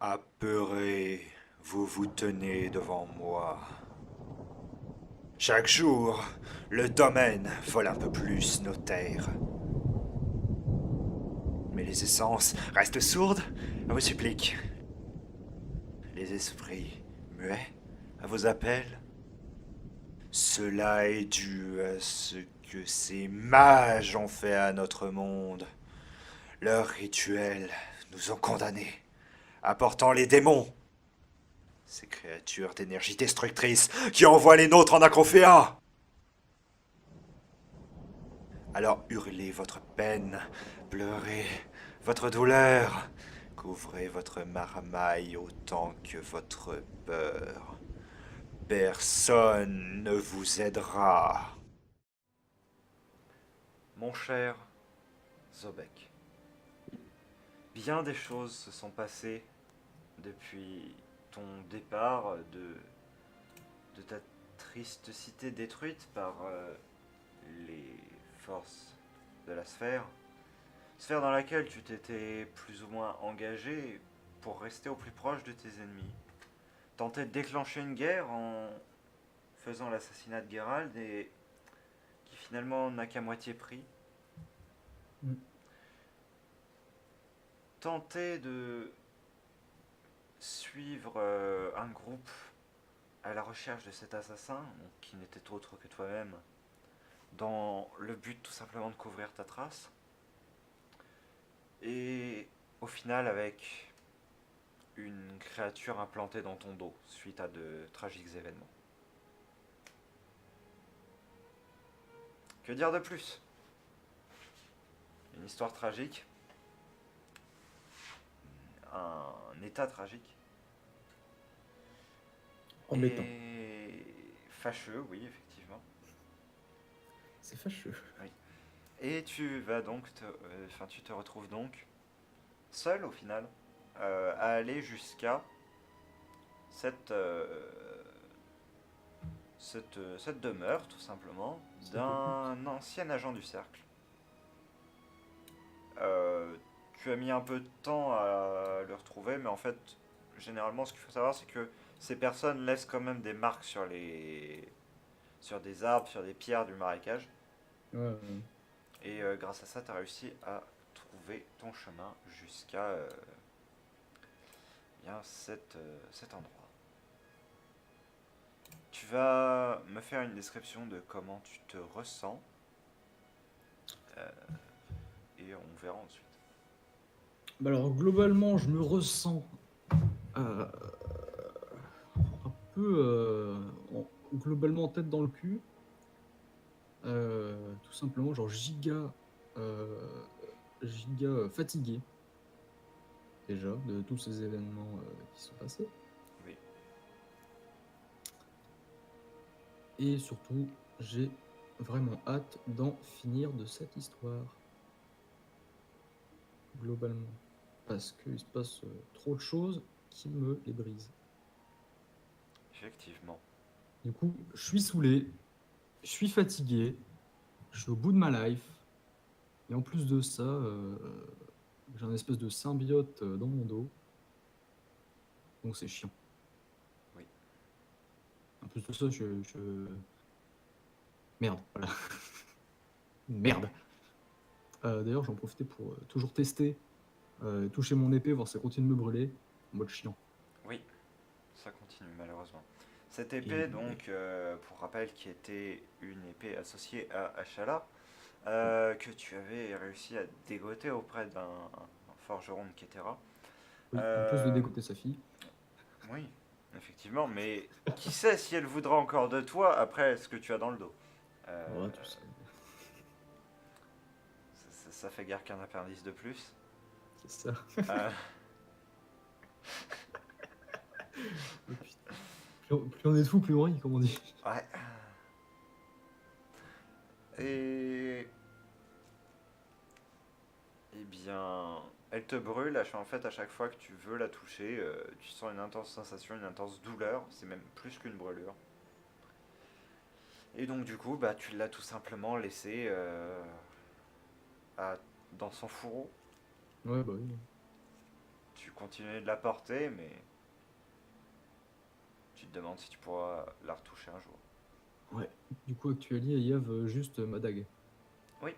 Apeuré, vous vous tenez devant moi. Chaque jour, le domaine vole un peu plus nos terres. Mais les essences restent sourdes à vos suppliques. Les esprits muets à vos appels. Cela est dû à ce que ces mages ont fait à notre monde. Leurs rituels nous ont condamnés, apportant les démons. Ces créatures d'énergie destructrice qui envoient les nôtres en acrophéa. Alors hurlez votre peine, pleurez votre douleur, couvrez votre marmaille autant que votre peur. Personne ne vous aidera. Mon cher Zobek, bien des choses se sont passées depuis ton départ de ta triste cité détruite par les forces de la sphère. Sphère dans laquelle tu t'étais plus ou moins engagé pour rester au plus proche de tes ennemis. Tenter de déclencher une guerre en faisant l'assassinat de Geralt et qui finalement n'a qu'à moitié pris. Mm. Tenter de suivre un groupe à la recherche de cet assassin, qui n'était autre que toi-même, dans le but tout simplement de couvrir ta trace. Et au final, avec une créature implantée dans ton dos suite à de tragiques événements. Que dire de plus? Une histoire tragique, un état tragique, Embêtant. et fâcheux, oui, effectivement. C'est fâcheux. Oui. Et tu vas donc, tu te retrouves donc seul au final à aller jusqu'à cette, cette demeure, tout simplement, Cette hutte. d'un ancien agent du cercle. Euh, Tu as mis un peu de temps à le retrouver, mais en fait, généralement, ce qu'il faut savoir, c'est que ces personnes laissent quand même des marques sur des arbres, sur des pierres du marécage. Ouais, ouais. Et grâce à ça, tu as réussi à trouver ton chemin jusqu'à bien cet endroit. Tu vas me faire une description de comment tu te ressens euh, et on verra ensuite. Bah alors, globalement, je me ressens euh, un peu globalement tête dans le cul. Tout simplement, genre euh, giga fatigué déjà de tous ces événements qui sont passés. Oui, Et surtout, j'ai vraiment hâte d'en finir de cette histoire, globalement. Parce qu'il se passe trop de choses qui me les brisent. effectivement. Du coup, je suis saoulé, je suis fatigué, je suis au bout de ma life. Et en plus de ça, j'ai un espèce de symbiote dans mon dos. Donc c'est chiant. Oui. En plus de ça, merde, voilà. Merde. D'ailleurs, j'en profitais pour toujours tester, toucher mon épée, voir si ça continue de me brûler. En mode chiant. Oui, ça continue malheureusement. Cette épée, Et donc, pour rappel, qui était une épée associée à Ashala, oui. que tu avais réussi à dégoter auprès d'un forgeron de Ketera. Oui, en plus de Euh, dégoûter sa fille. oui, effectivement, mais qui sait si elle voudra encore de toi après ce que tu as dans le dos. Ouais, tu sais, Ça fait guère qu'un appendice de plus. c'est ça. Euh, Oh, putain. Plus on est de fou, plus on rit, comme on dit. ouais. Et eh bien, elle te brûle. En fait, à chaque fois que tu veux la toucher, tu sens une intense sensation, une intense douleur. C'est même plus qu'une brûlure. Et donc, du coup, bah, tu l'as tout simplement laissée dans son fourreau. Ouais, bah oui. tu continues de la porter, mais tu te demandes si tu pourras la retoucher un jour. Ouais. Du coup, actuellement, il y a juste ma dague. Oui,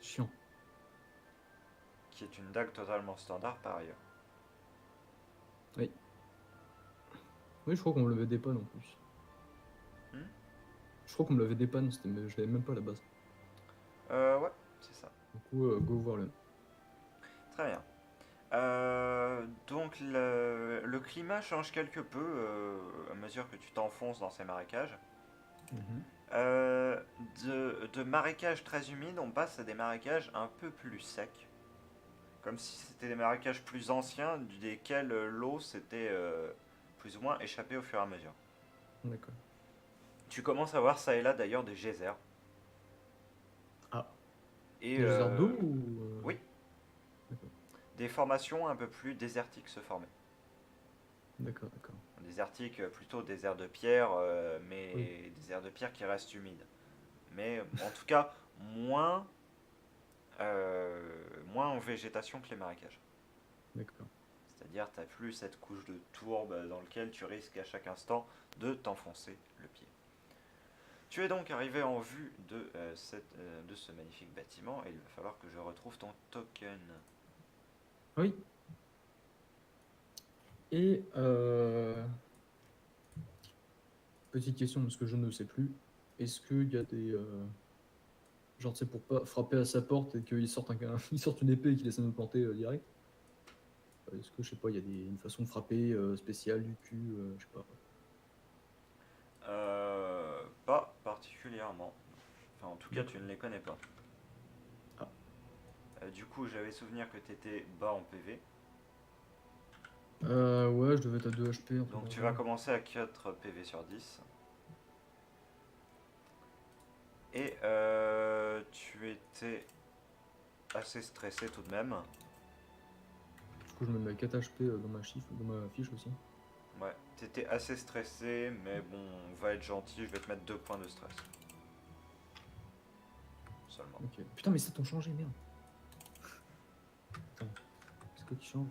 Chiant. qui est une dague totalement standard par ailleurs. Oui. Oui, je crois qu'on me l'avait dépanne en plus. Hmm. Je crois qu'on me l'avait dépanne, mais je l'avais même pas à la base. Ouais, c'est ça. Du coup, go voir le. Très bien. Donc le climat change quelque peu à mesure que tu t'enfonces dans ces marécages. Mhm. Euh, de marécages très humides, on passe à des marécages un peu plus secs. Comme si c'était des marécages plus anciens, desquels l'eau s'était plus ou moins échappée au fur et à mesure. D'accord. Tu commences à voir ça et là d'ailleurs des geysers. Ah. Et Des geysers d'eau ou. oui, D'accord. des formations un peu plus désertiques se former. D'accord, d'accord. Désertiques, plutôt des aires de pierre, Oui. mais des aires de pierre qui restent humides. Mais en tout cas, moins, moins en végétation que les marécages. D'accord. C'est-à-dire, tu n'as plus cette couche de tourbe dans laquelle tu risques à chaque instant de t'enfoncer le pied. Tu es donc arrivé en vue de ce magnifique bâtiment et il va falloir que je retrouve ton token. Oui. Et petite question parce que je ne sais plus. Est-ce qu'il y a des genre tu sais pour pas frapper à sa porte et qu'il sorte il sorte une épée et qu'il essaie de me planter direct? Est-ce que je sais pas, il y a une façon de frapper spéciale du cul, je sais pas. Pas particulièrement. Enfin, en tout cas, tu D'accord. ne les connais pas. Ah. Du coup, j'avais souvenir que tu étais bas en PV. Ouais, je devais être à 2 HP, un truc Donc dans le tu vas genre. commencer à 4 PV sur 10. Et tu étais assez stressé tout de même. Du coup, je me mets à 4 HP dans ma fiche aussi. Ouais, t'étais assez stressé, mais bon, on va être gentil, je vais te mettre 2 points de stress. Seulement. Ok. Putain, mais ça t'ont changé, merde. Attends, c'est quoi qui change?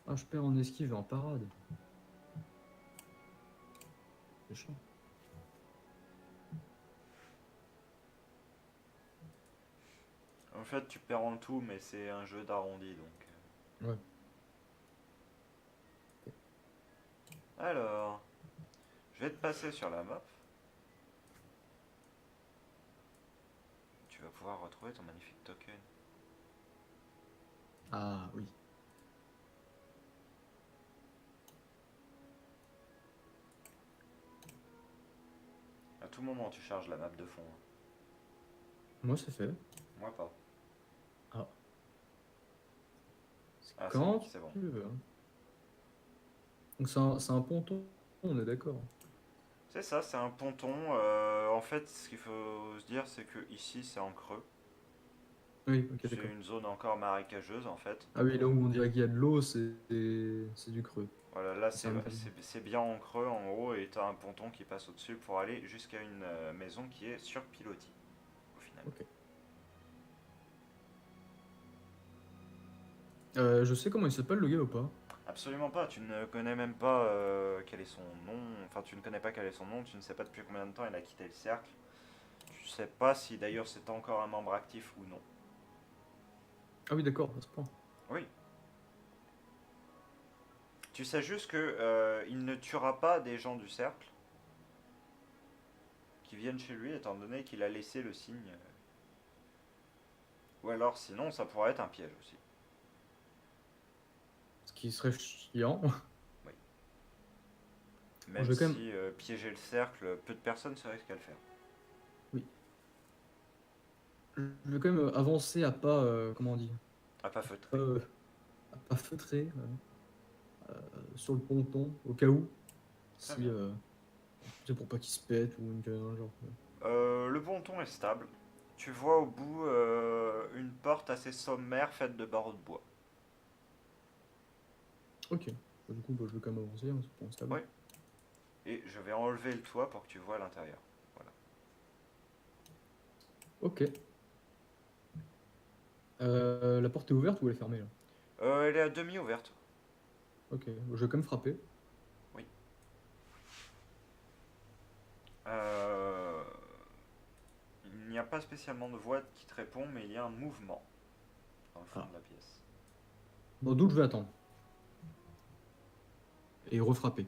Ah, je perds en esquive et en parade. C'est chiant. En fait, tu perds en tout, mais c'est un jeu d'arrondi, donc. Ouais. Alors, je vais te passer sur la map. Tu vas pouvoir retrouver ton magnifique token. Ah oui. À tout moment, tu charges la map de fond. Hein. Moi, c'est fait. Moi pas. Ah. C'est Ah, quand c'est bon. tu veux. Hein. Donc, c'est un ponton, on est d'accord. C'est ça, c'est un ponton. En fait, ce qu'il faut se dire, c'est que ici, c'est en creux. Oui, ok, C'est d'accord. une zone encore marécageuse, en fait. Ah oui, là où on dirait qu'il y a de l'eau, c'est du creux. Voilà, là, C'est un peu. c'est bien en creux, en haut, et t'as un ponton qui passe au-dessus pour aller jusqu'à une maison qui est sur pilotis, au final. Ok. Je sais comment il s'appelle le gars ou pas? Absolument pas, tu ne connais même pas quel est son nom, enfin tu ne connais pas quel est son nom, tu ne sais pas depuis combien de temps il a quitté le cercle, tu sais pas si d'ailleurs c'est encore un membre actif ou non. Ah oui, d'accord, à ce point. Oui. Tu sais juste que il ne tuera pas des gens du cercle qui viennent chez lui étant donné qu'il a laissé le signe. Ou alors sinon ça pourrait être un piège aussi. Ce qui serait chiant. Oui. Bon, je Même vais quand même. si piéger le cercle, peu de personnes se risquent à le faire. Oui. Je vais quand même avancer à pas. Comment on dit? À pas Pas, feutrer. à pas feutrer sur le ponton, au cas où. Très Si. bien. Tu sais, pour pas qu'il se pète ou une connerie dans le genre. Le ponton est stable. Tu vois au bout une porte assez sommaire faite de barreaux de bois. Ok. Bah, du coup, bah, je vais quand même avancer, hein, c'est pour stable. Oui. Et je vais enlever le toit pour que tu vois l'intérieur. Voilà. Ok. La porte est ouverte ou elle est fermée là? Elle est à demi ouverte. Ok, je vais quand même frapper. Oui. Euh, il n'y a pas spécialement de voix qui te répond, mais il y a un mouvement dans le fond Ah. de la pièce. Bon, donc je vais attendre. Et refrapper.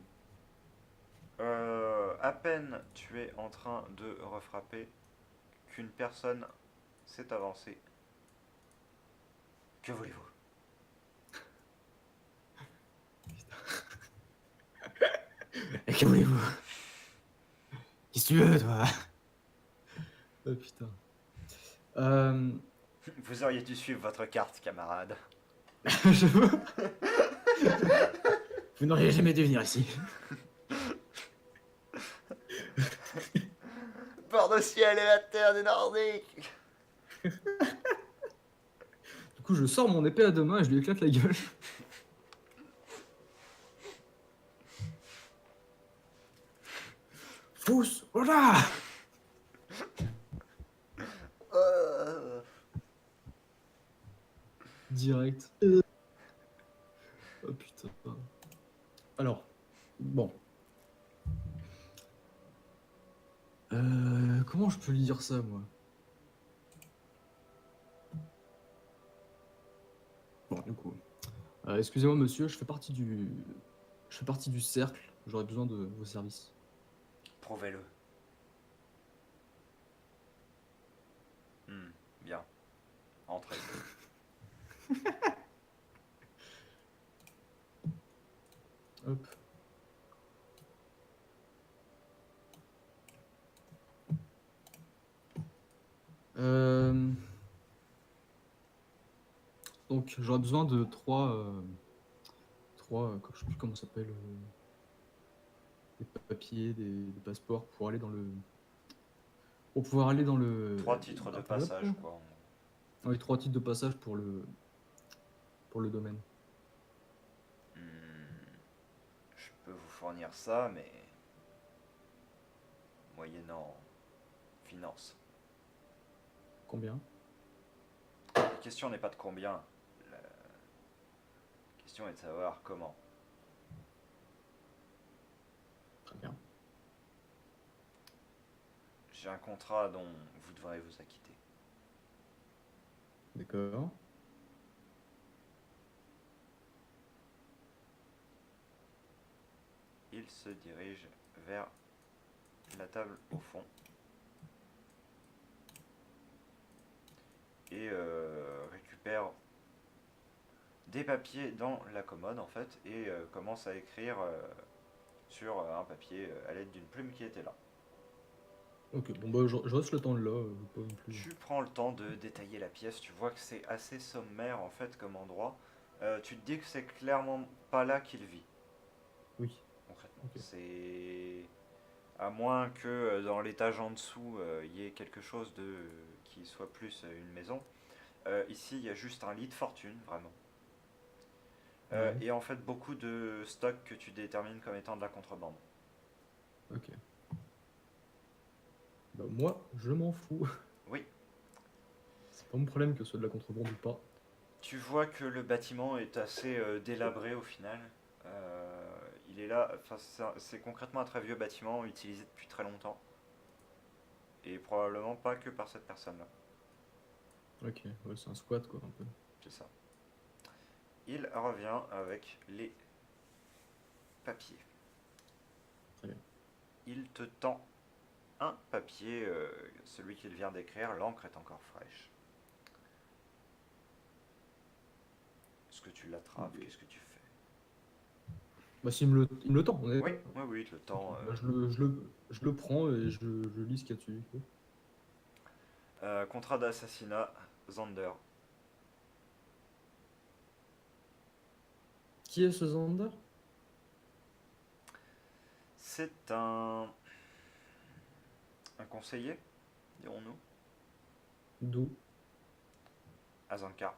À peine tu es en train de refrapper qu'une personne s'est avancée. Que voulez-vous? Et que voulez-vous? Qu'est-ce que tu veux, toi? Oh putain. Euh... Vous auriez dû suivre votre carte, camarade. je veux... Vous n'auriez jamais dû venir ici. Par le ciel et la terre des Nordiques. Du coup, je sors mon épée à deux mains et je lui éclate la gueule. Fous! Voilà! Direct. Oh putain. Alors, bon. Comment je peux lui dire ça, moi? Bon, du coup. Excusez-moi, monsieur, je fais partie du cercle. J'aurais besoin de vos services. Prouvez-le. Bien. Entrez. Hop. Euh, Donc, j'aurais besoin de je sais plus comment ça s'appelle, des papiers, des passeports pour aller pour pouvoir aller dans 3 titres de un peu là, passage, quoi. oui, 3 titres de passage pour le domaine. Je peux vous fournir ça, mais moyennant finance. Combien? La question n'est pas de combien. La question est de savoir comment. Très bien. J'ai un contrat dont vous devrez vous acquitter. D'accord. Il se dirige vers la table au fond et récupère des papiers dans la commode en fait et commence à écrire sur un papier à l'aide d'une plume qui était là. Ok, bon bah je reste le temps là, pas non plus. Tu prends le temps de détailler la pièce, tu vois que c'est assez sommaire en fait comme endroit. Tu te dis que c'est clairement pas là qu'il vit, Oui, concrètement. ok. C'est à moins que dans l'étage en dessous il y ait quelque chose de qui soit plus une maison. Ici il y a juste un lit de fortune vraiment. Ouais, Et en fait beaucoup de stocks que tu détermines comme étant de la contrebande. ok. Bah moi, je m'en fous. Oui, C'est pas mon problème que ce soit de la contrebande ou pas. tu vois que le bâtiment est assez délabré au final. Il est là, c'est concrètement un très vieux bâtiment utilisé depuis très longtemps. Et probablement pas que par cette personne-là. Ok, ouais, c'est un squat quoi, un peu. C'est ça. Il revient avec les papiers. Très bien. Il te tend un papier, celui qu'il vient d'écrire, l'encre est encore fraîche. Est-ce que tu l'attrapes? Ok. Qu'est-ce que tu fais? Bah il me le tend, on est Oui, d'accord. oui, oui, le Ok, temps. bah, je le prends et je lis ce qu'il y a dessus. Contrat d'assassinat, Zander. Qui est ce Zander? C'est un conseiller, dirons-nous, D'où? à Zankar.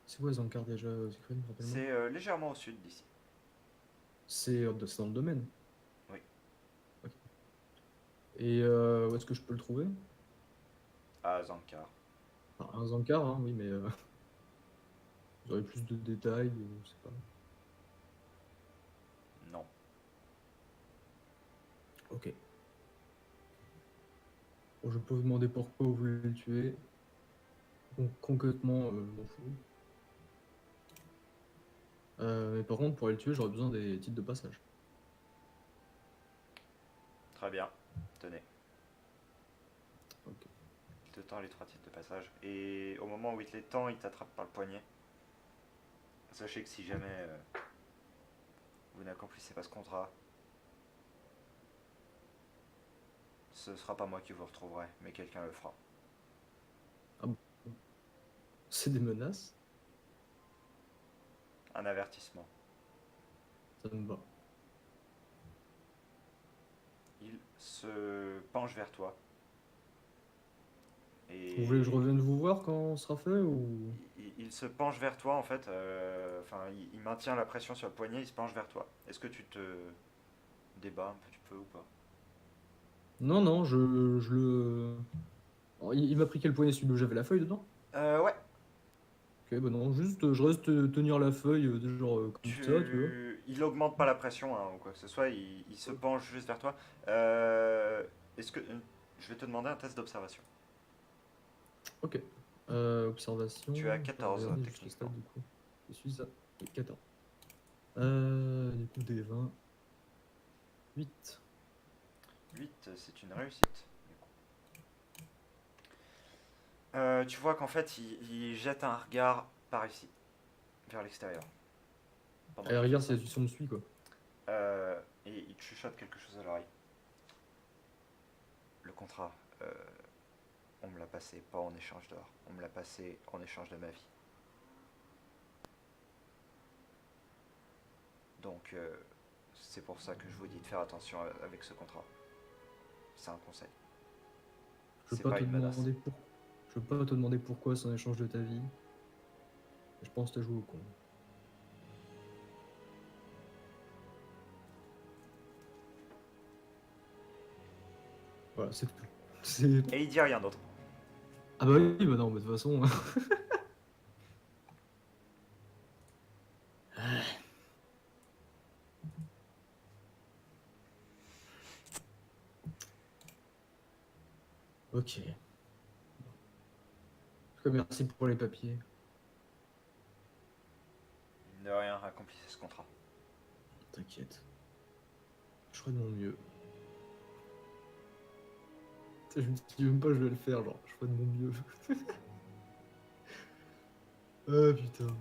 C'est quoi Zankar déjà, Siegfried, rappelle-moi? C'est légèrement au sud d'ici. C'est dans le domaine. Oui. Ok. Et où est-ce que je peux le trouver? À Zankar. Enfin, un Zankar, hein, oui, mais vous aurez plus de détails, je sais pas. Non. Ok. Bon, je peux vous demander pourquoi vous voulez le tuer. Donc, concrètement, je m'en fous. Mais par contre, pour aller le tuer, j'aurais besoin des titres de passage. Très bien. Tenez. Ok. Il te tend les 3 titres de passage. Et au moment où il te les tend, il t'attrape par le poignet. Sachez que si jamais vous n'accomplissez pas ce contrat, ce sera pas moi qui vous retrouverai, mais quelqu'un le fera. Ah bon. C'est des menaces? Un avertissement. Ça me va. Il se penche vers toi. Vous voulez que je Et revienne vous voir quand on sera fait ou... il se penche vers toi en fait. Enfin, il maintient la pression sur le poignet, il se penche vers toi. Est-ce que tu te débats un petit peu ou pas? Non, non, je le... Alors, il m'a pris quel poignet, celui où j'avais la feuille dedans? Ouais. Ok, bah non, juste je reste tenir la feuille, genre comme ça, tu vois. Il augmente pas la pression hein, ou quoi que ce soit, il se penche juste vers toi. Est-ce que je vais te demander un test d'observation. Ok. Observation, Tu as je vais 14 regarder juste le techniquement. stade du coup. Je suis à oui, 14. Du coup, des 20. 8. 8, c'est une réussite. Tu vois qu'en fait, il jette un regard par ici, vers l'extérieur, pendant Allez, qu'il fait regarde ça. si on me suit, quoi. Et il te chuchote quelque chose à l'oreille. Le contrat, on me l'a passé pas en échange d'or, on me l'a passé en échange de ma vie. Donc, c'est pour ça que je vous dis de faire attention avec ce contrat. C'est un conseil. Je veux C'est pas pas te une menace. demander pour... Je veux pas te demander pourquoi c'est en échange de ta vie. Je pense que t'as joué au con. Voilà, c'est tout. C'est... Et il dit rien d'autre. Ah bah oui, bah non, mais de toute façon... Ok. En tout cas, merci pour les papiers. De rien, accomplissez ce contrat. T'inquiète. Je ferai de mon mieux. Je me dis même pas je vais le faire, genre, je ferai de mon mieux. Ah putain.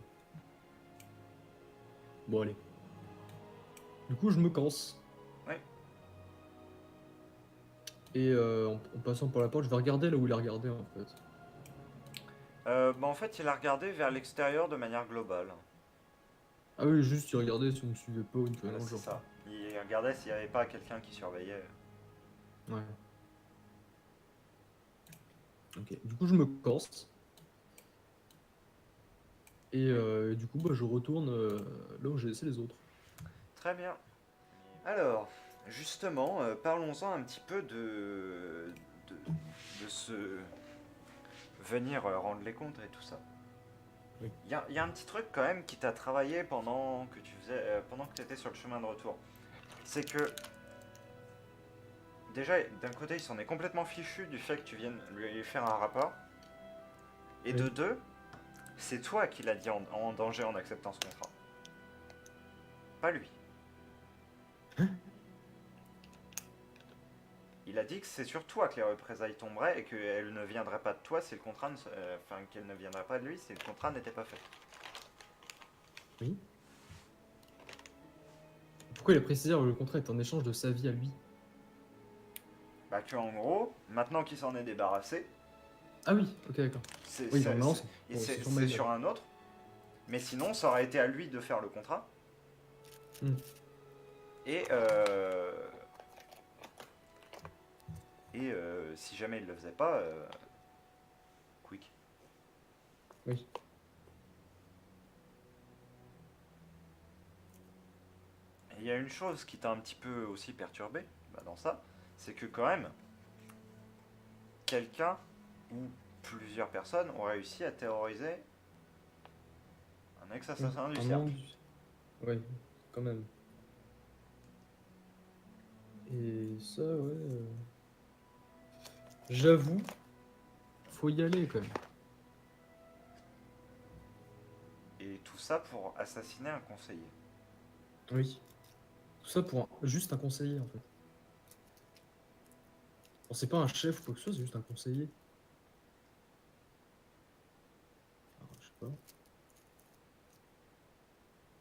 Bon, allez. Du coup, je me canse. Oui. Et en passant par la porte, je vais regarder là où il a regardé en fait. Bah en fait, il a regardé vers l'extérieur de manière globale. Ah oui, juste il regardait si on me suivait pas ou une connerie Voilà, dans le c'est genre. ça. Il regardait s'il n'y avait pas quelqu'un qui surveillait. Ouais. Ok. Du coup, je me canse. Et Oui. du coup, bah, je retourne là où j'ai laissé les autres. Très bien. Alors, justement, parlons-en un petit peu de ce venir rendre les comptes et tout ça. Oui. Il y a un petit truc quand même qui t'a travaillé pendant que tu étais sur le chemin de retour. C'est que déjà, d'un côté, il s'en est complètement fichu du fait que tu viennes lui faire un rapport. Et de Oui. deux, c'est toi qui l'as dit en danger en acceptant ce contrat. Pas lui. Il a dit que c'est sur toi que les représailles tomberaient et qu'elles ne viendraient pas de toi si le contrat enfin, qu'elles ne viendraient pas de lui si le contrat n'était pas fait. Oui. Pourquoi il a précisé que le contrat est en échange de sa vie à lui? Bah que en gros, maintenant qu'il s'en est débarrassé, Ah oui, ok, d'accord. c'est Oui, non, c'est- non, c'est- c'est sur ma c'est gueule. sur un autre, mais sinon ça aurait été à lui de faire le contrat. Hmm. Et, si jamais il le faisait pas, quick. Oui. Et il y a une chose qui t'a un petit peu aussi perturbé dans ça, c'est que quand même, quelqu'un, ou plusieurs personnes ont réussi à terroriser un ex-assassin du Un cercle. membre Ouais, quand même. Et ça, ouais. J'avoue, faut y aller quand même. Et tout ça pour assassiner un conseiller. Oui. Tout ça pour juste un conseiller en fait. Bon, c'est pas un chef ou quoi que ce soit, c'est juste un conseiller. Alors, je sais pas.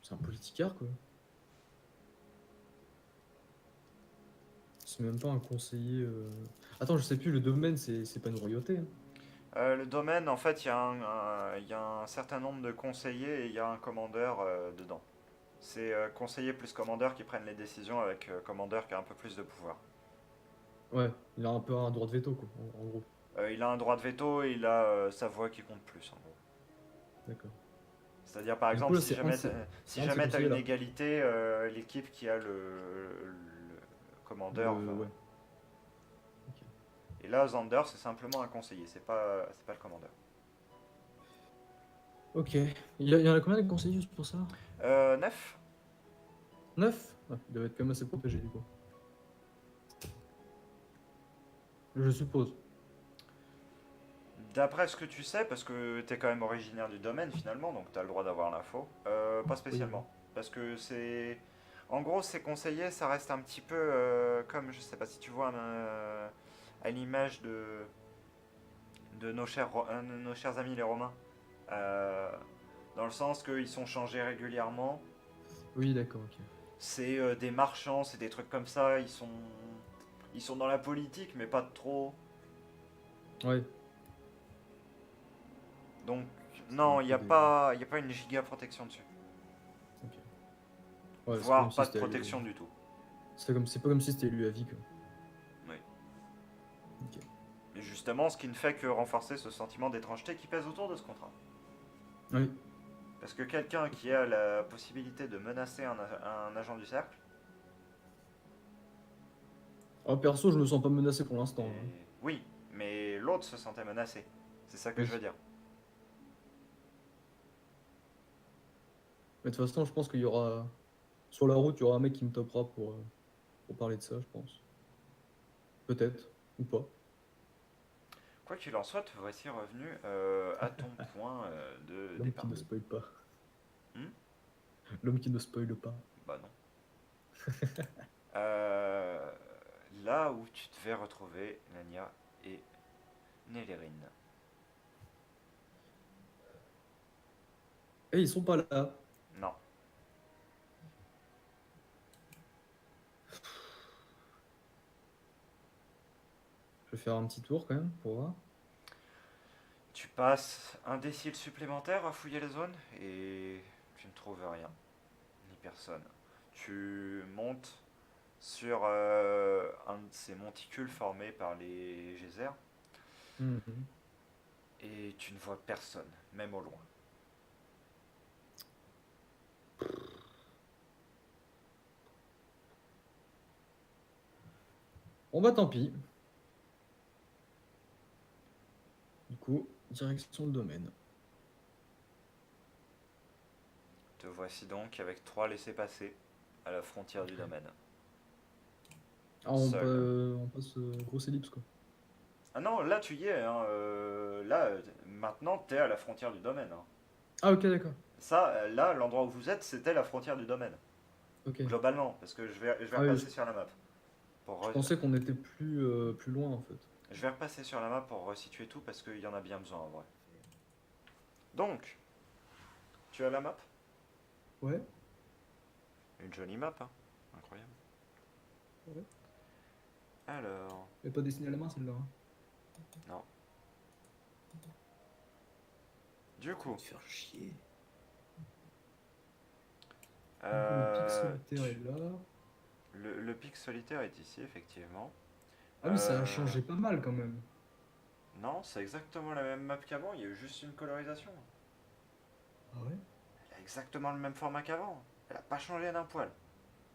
C'est un politicard quoi. C'est même pas un conseiller. Attends, je sais plus, le domaine c'est pas une royauté, hein. Le domaine, en fait, il y a un certain nombre de conseillers et il y a un commandeur dedans. C'est conseiller plus commandeur qui prennent les décisions avec commandeur qui a un peu plus de pouvoir. Ouais, il a un peu un droit de veto quoi, en gros. Il a un droit de veto et il a sa voix qui compte plus, en gros. D'accord. C'est-à-dire, par Du coup exemple, là, c'est si un de ces jamais tu as conseillers une là. égalité, l'équipe qui a le commandeur va. Ouais. Ok. Et là, Xander, c'est simplement un conseiller, c'est pas le commandeur. Ok. Il y en a combien de conseillers juste pour ça? 9. 9? Ouais, il doit être quand même assez protégé du coup. Je suppose. D'après ce que tu sais, parce que tu es quand même originaire du domaine finalement, donc tu as le droit d'avoir l'info, pas Oui, oui. spécialement. Parce que c'est. En gros, ces conseillers, ça reste un petit peu comme, je sais pas si tu vois, à l'image de nos chers amis les Romains. Euh, Dans le sens qu'ils sont changés régulièrement. Oui, d'accord, ok. C'est des marchands, c'est des trucs comme ça, ils sont dans la politique, mais pas trop. Ouais, Donc, c'est un non, peu des. il y a pas une giga protection dessus. Ok. Ouais, c'est pas comme Voire si pas de c'était. protection du tout. C'est pas comme si c'était élu à vie quoi. Oui. Ok. Et justement, ce qui ne fait que renforcer ce sentiment d'étrangeté qui pèse autour de ce contrat. Oui. Parce que quelqu'un qui a la possibilité de menacer un agent du cercle, Ah, perso, je me sens pas menacé pour l'instant, hein. et... oui, mais l'autre se sentait menacé. C'est ça que je veux Oui. dire. Mais de toute façon, je pense qu'il y aura. Sur la route, il y aura un mec qui me topera pour parler de ça, je pense. Peut-être. Ou pas. Quoi qu'il en soit, te voici revenu à ton point de L'homme qui départ. ne spoil pas. Hmm. L'homme qui ne spoile pas. Bah non. Euh, Là où tu devais retrouver Nania et Nélérine. Et ils sont pas là. Non. Je vais faire un petit tour quand même pour voir. Tu passes un décile supplémentaire à fouiller les zones et tu ne trouves rien, ni personne. Tu montes sur un de ces monticules formés par les geysers Mhm. et tu ne vois personne, même au loin. Bon bah tant pis. Du coup, direction le domaine. Te voici donc avec 3 laissés-passer à la frontière du domaine. Ah, Seul. on passe grosse ellipse quoi. Ah non, là tu y es. Hein, là, maintenant, t'es à la frontière du domaine. Hein. Ah ok d'accord. Ça, là, l'endroit où vous êtes, c'était la frontière du domaine. Ok. Globalement, parce que je vais Ah oui, repasser sur la map. je pensais qu'on était plus loin en fait. Je vais repasser sur la map pour resituer tout parce qu'il y en a bien besoin en vrai. Donc, tu as la map. Ouais. Une jolie map, hein. Incroyable. Ouais. Alors, Elle est pas dessinée à la main celle-là, hein. non. Du coup, Te faire chier. Du coup, le pic euh, solitaire est là. le pic solitaire est ici, effectivement. Ah oui, ça a Euh, changé pas mal quand même. non, c'est exactement la même map qu'avant, il y a eu juste une colorisation. Ah ouais? Elle a exactement le même format qu'avant. Elle a pas changé d'un poil.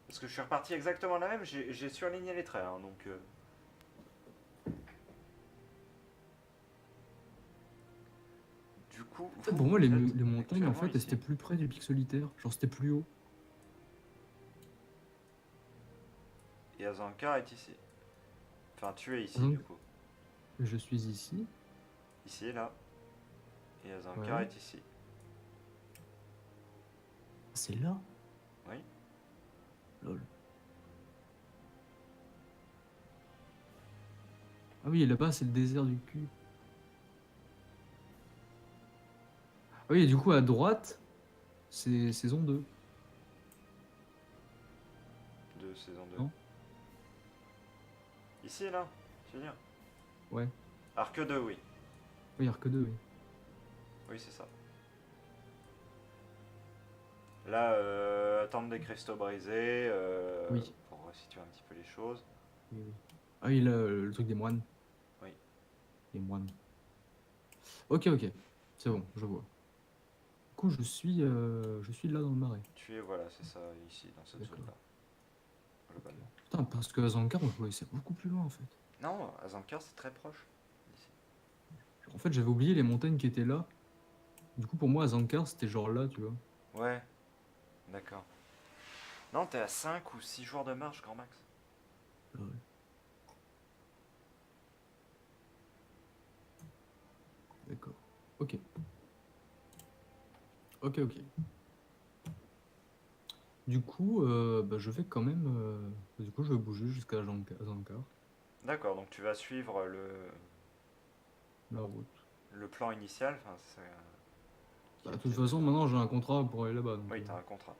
Parce que je suis reparti exactement la même, j'ai surligné les traits, hein, donc... du coup, Pour moi, les vous êtes montagnes, en actuellement fait, elles ici. étaient plus près du pixelitaire. Genre, c'était plus haut. Et Azankar est ici. Enfin, tu es ici, Donc, du coup. je suis ici. Ici et là. Et Azankar Ouais. est ici. C'est là. Oui. Lol. Ah oui, et là-bas, c'est le désert du cul. Ah oui, et du coup, à droite, c'est saison 2. De saison 2. Non? Ici et là, tu veux dire? Ouais. Arc 2, oui. Oui, Arc 2, oui. Oui, c'est ça. Là, attendre des cristaux brisés, Oui. pour situer un petit peu les choses. Oui, oui. Ah oui, là, le truc des moines. Oui. Les moines. Ok, ok. C'est bon, je vois. Du coup, je suis là dans le marais. Tu es, voilà, c'est ça, ici, dans cette D'accord. zone-là. Globalement. Putain, parce que Zankar, on jouait c'est beaucoup plus loin, en fait. Non, Azankar, c'est très proche. Ici. En fait, j'avais oublié les montagnes qui étaient là. Du coup, pour moi, Zankar, c'était genre là, tu vois. Ouais, d'accord. Non, t'es à 5 ou 6 jours de marche, grand max. Ouais. D'accord. Ok. Ok, ok. Du coup, bah, je vais quand même. Du coup, je vais bouger jusqu'à Zankar, D'accord, donc tu vas suivre la route. le plan initial, enfin, qui Bah, de était toute façon, maintenant, j'ai un contrat pour aller là-bas. Donc, Oui, t'as un contrat.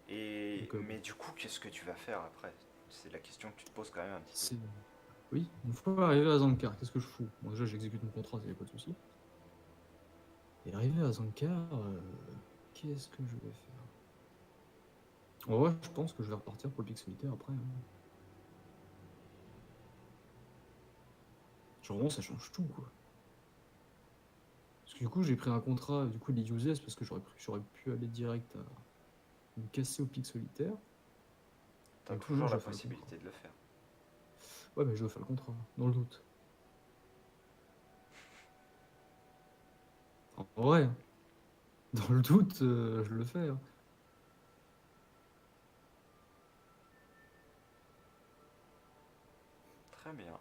Et donc, mais du coup, qu'est-ce que tu vas faire après? C'est la question que tu te poses quand même un petit peu. c'est... Oui, une fois arrivé à Zankar, qu'est-ce que je fous? Bon, déjà, j'exécute mon contrat, ça y a pas de souci. Et arrivé à Zankar, qu'est-ce que je vais faire? En vrai, je pense que je vais repartir pour le pic solitaire après, hein. Genre, vraiment, ça change tout, quoi. Parce que du coup, j'ai pris un contrat, du coup, les uses, parce que j'aurais pu aller direct à me casser au pic solitaire. T'as Et du coup, maintenant, toujours je la dois faire le contrat. possibilité de le faire. Ouais, mais je dois faire le contrat, dans le doute. En vrai, hein. Dans le doute, je le fais, hein. Très bien.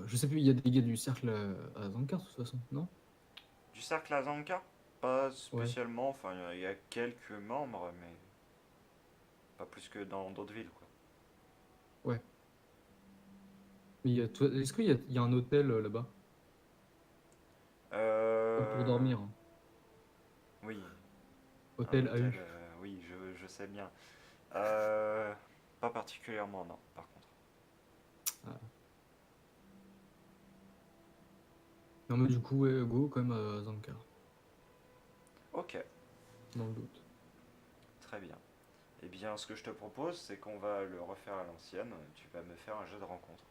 Je sais plus, il y a des gars du cercle à Zankar, de toute façon, non? Du cercle Azanka? Pas Ouais. spécialement, enfin il y a quelques membres, mais pas plus que dans d'autres villes, quoi. Ouais. Mais est-ce qu'il y a un hôtel là-bas? Pour Euh... dormir, hein. Oui, un Hôtel hôtel, AU. oui, je sais bien. Euh... Pas particulièrement, non, par contre. Ah. Non, mais du coup, ouais, go quand même à Zankar, Ok, dans le doute. très bien. Eh bien, ce que je te propose, c'est qu'on va le refaire à l'ancienne. Tu vas me faire un jeu de rencontre.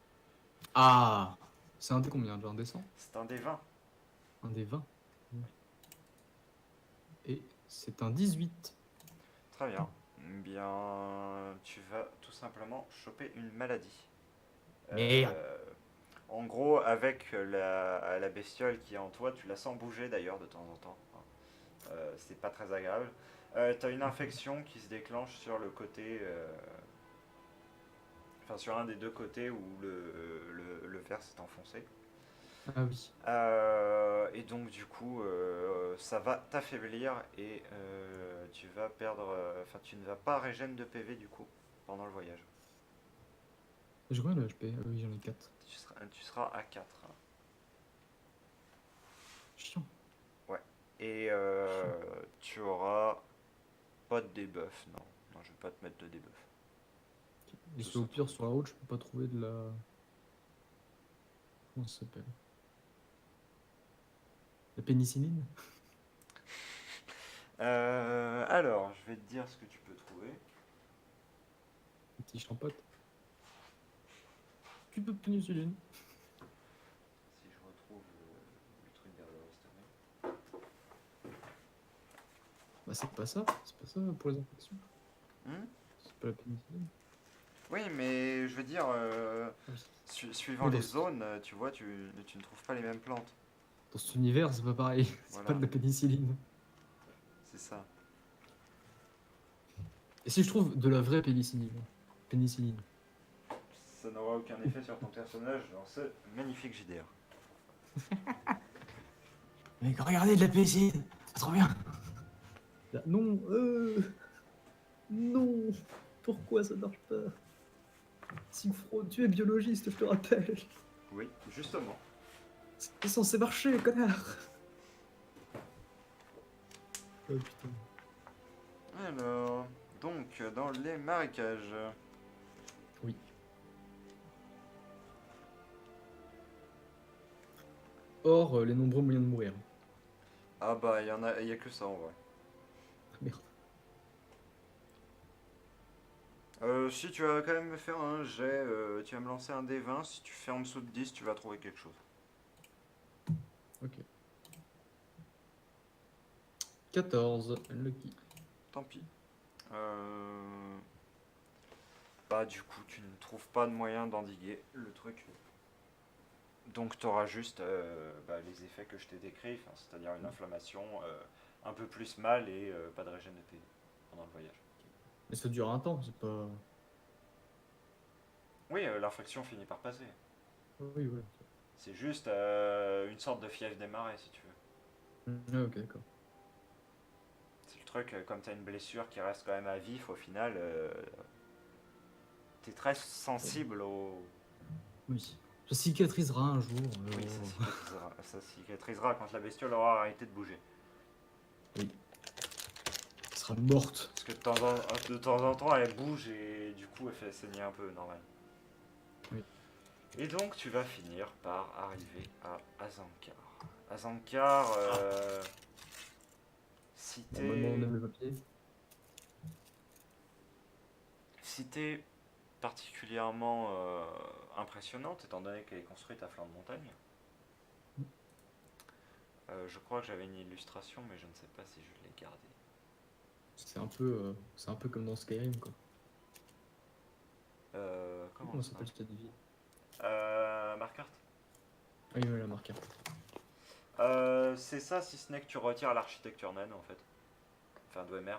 Ah! C'est un dé combien déjà? Un dé 100? C'est un des 20. Un dé 20. Et c'est un 18. Très bien. Eh bien, tu vas tout simplement choper une maladie. Merde! Euh, En gros, avec la bestiole qui est en toi, tu la sens bouger d'ailleurs de temps en temps, hein. C'est pas très agréable. Tu as une infection qui se déclenche sur le côté, enfin sur un des deux côtés où le ver s'est enfoncé. Ah oui. Et donc du coup, ça va t'affaiblir et tu vas perdre, enfin tu ne vas pas régène de PV du coup pendant le voyage. J'ai combien de HP? Ah oui, j'en ai 4. Tu seras à 4. Chiant. Ouais. Et Chiant. tu auras pas de debuff, non. Non, je vais pas te mettre de debuff. Et Ce si au sera pire, trop sur la dur. route, je peux pas trouver de la. Comment ça s'appelle? La pénicilline? Alors, je vais te dire ce que tu peux trouver. Un petit champote. Tu peux pénicilline. Si je retrouve le truc d'Herbal. Bah, c'est pas ça. C'est pas ça pour les infections. Hmm. C'est pas la pénicilline. Oui, mais je veux dire, Ah oui. suivant Oui, les donc, zones, tu vois, tu ne trouves pas les mêmes plantes. Dans cet univers, c'est pas pareil. C'est Voilà. pas de la pénicilline. C'est ça. Et si je trouve de la vraie pénicilline? Pénicilline. Ça n'aura aucun effet sur ton personnage dans ce magnifique JDR. Mec, regardez de la pénicilline. C'est trop bien. Là, non, non. Pourquoi ça marche pas? Sigfrod, tu es biologiste, je te rappelle. Oui, justement. C'est censé marcher, connard. Oh putain. Alors, donc, dans les marécages. Oui. Or, les nombreux moyens de mourir. Ah bah, il y a que ça en vrai. Merde. Si tu vas quand même me faire un jet, tu vas me lancer un D20, si tu fais en dessous de 10, tu vas trouver quelque chose. Ok. 14, lucky. Tant pis. Bah du coup, tu ne trouves pas de moyen d'endiguer le truc. Donc tu auras juste les effets que je t'ai décrits, c'est-à-dire une inflammation, un peu plus mal et pas de régène de PV pendant le voyage. Mais ça dure un temps, c'est pas. Oui, l'infection finit par passer. Oui, ouais. C'est juste une sorte de fièvre des marais, si tu veux. Ah, ok, d'accord. C'est le truc, comme tu as une blessure qui reste quand même à vif, au final, tu es très sensible au... Oui. Ça cicatrisera un jour. Oui, ça cicatrisera quand la bestiole aura arrêté de bouger. Oui. Elle sera morte. Parce que de temps en temps, elle bouge et du coup, elle fait saigner un peu, normal. Oui. Et donc, tu vas finir par arriver à Azankar. Azankar, Normalement, on aime le papier. cité particulièrement impressionnante, étant donné qu'elle est construite à flanc de montagne. Je crois que j'avais une illustration, mais je ne sais pas si je l'ai gardée. C'est un peu comme dans Skyrim, quoi. Comment Comment ça s'appelle cette ville? Markart. Ah oui, voilà, marqué. C'est ça, si ce n'est que tu retires l'architecture naine, en fait. Enfin, Dwemer,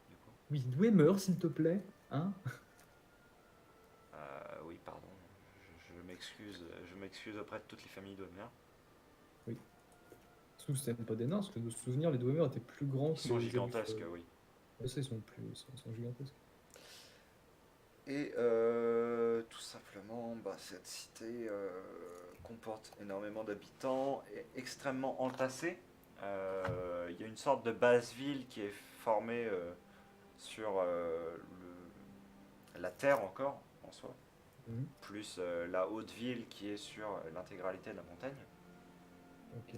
du coup. Oui, Dwemer, s'il te plaît. Hein? Oui, pardon. Je m'excuse auprès de toutes les familles Dwemer. Oui. Surtout c'était même pas des nains, parce que de souvenir, les Dwemer étaient plus grands Ils que sont les gigantesques, elfes. oui. Ouais, ça, ils sont gigantesques. Et tout simplement, cette cité comporte énormément d'habitants, est extrêmement entassée. Il y a une sorte de base-ville qui est formée sur la terre encore, en soi, Mhm. plus la haute ville qui est sur l'intégralité de la montagne. Ok.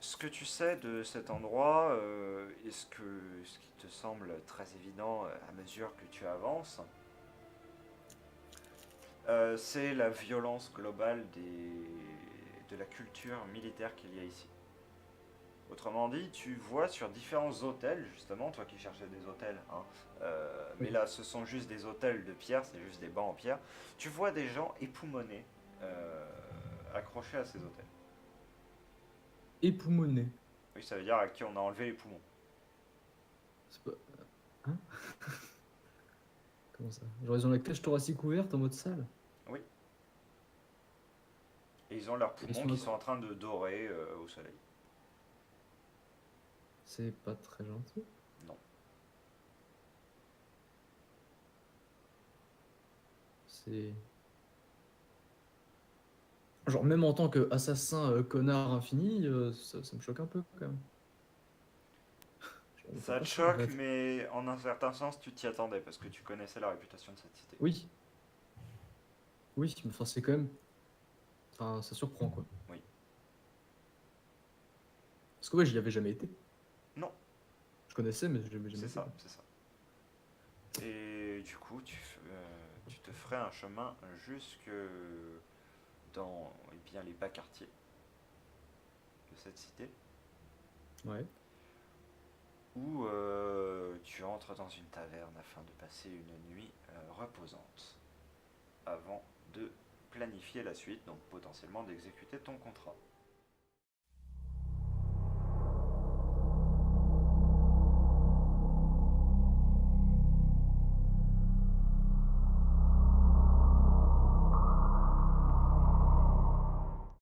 Ce que tu sais de cet endroit, et ce qui te semble très évident à mesure que tu avances, c'est la violence globale de la culture militaire qu'il y a ici. Autrement dit, tu vois sur différents hôtels, justement, toi qui cherchais des hôtels, hein, mais Oui. là ce sont juste des hôtels de pierre, c'est juste des bancs en pierre, tu vois des gens époumonés accrochés à ces hôtels. Époumoné. Oui, ça veut dire à qui on a enlevé les poumons. C'est pas. Hein? Comment ça? Genre, ils ont la cage thoracique ouverte en mode salle. Oui. Et ils ont leurs Et ils poumons sont qui là. sont en train de dorer au soleil. C'est pas très gentil. Non. C'est. Genre, même en tant qu'assassin connard infini, ça me choque un peu quand même. Genre, on fait Ça pas te ça en choque, fait. mais en un certain sens, tu t'y attendais parce que tu connaissais la réputation de cette cité. Oui, oui, mais enfin, c'est quand même. Enfin, ça surprend quoi. Oui. Parce que ouais, j'y avais jamais été. Non, Je connaissais, mais je n'avais jamais c'est été, ça, quoi. c'est ça. Et du coup, tu te ferais un chemin jusque dans les bas quartiers de cette cité, Ouais. où tu entres dans une taverne afin de passer une nuit reposante avant de planifier la suite, donc potentiellement d'exécuter ton contrat.